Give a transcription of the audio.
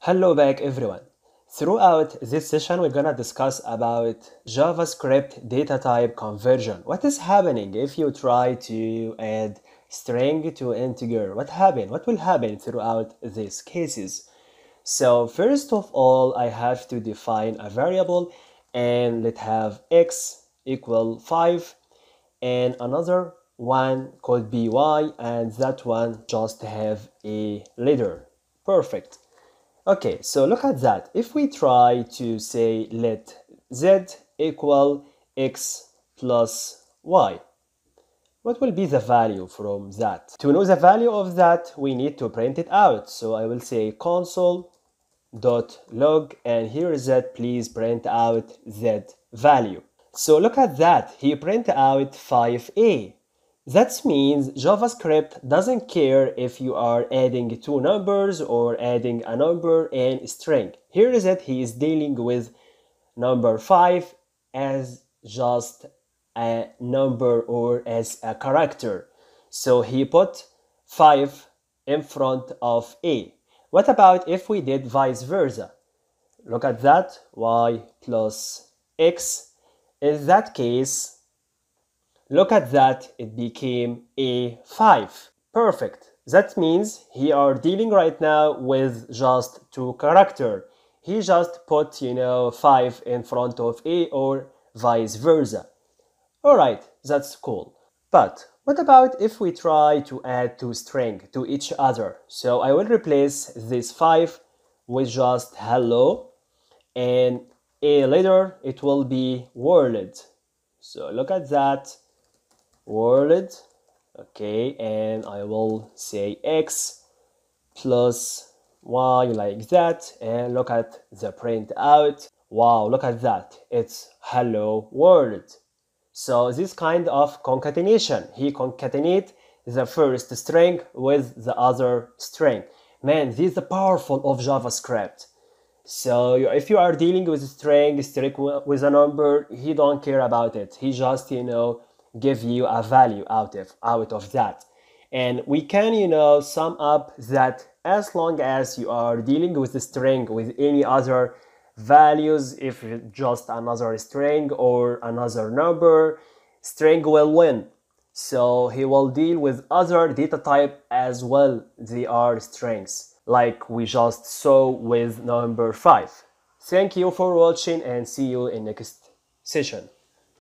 Hello back everyone. Throughout this session we're gonna discuss about JavaScript data type conversion. What is happening if you try to add string to integer? What will happen throughout these cases? So first of all, I have to define a variable and let have x equal 5 and another one called by, and that one just have a letter. Perfect. Okay, so look at that. If we try to say let z equal x plus y, what will be the value from that? To know the value of that, we need to print it out. So I will say console.log, and here is that, please print out that value. So look at that, he print out 5a. That means JavaScript doesn't care if you are adding two numbers or adding a number and a string. Here is it, he is dealing with number 5 as just a number or as a character. So he put 5 in front of a. What about if we did vice versa? Look at that, y plus x. In that case, look at that, it became a5. Perfect. That means he are dealing right now with just two characters. He just put, 5 in front of a or vice versa. Alright, that's cool. But what about if we try to add two strings to each other? So I will replace this 5 with just hello, and a later it will be world. So look at that. World, okay, and I will say x plus y like that, and look at the print out. Wow, look at that, it's hello world. So this kind of concatenation, he concatenate the first string with the other string. Man, this is the powerful of JavaScript. So if you are dealing with a string with a number, he don't care about it. He just, give you a value out of that. And we can, sum up that as long as you are dealing with a string with any other values, if just another string or another number, string will win. So he will deal with other data type as well. They are strings, like we just saw with number 5. Thank you for watching and see you in next session.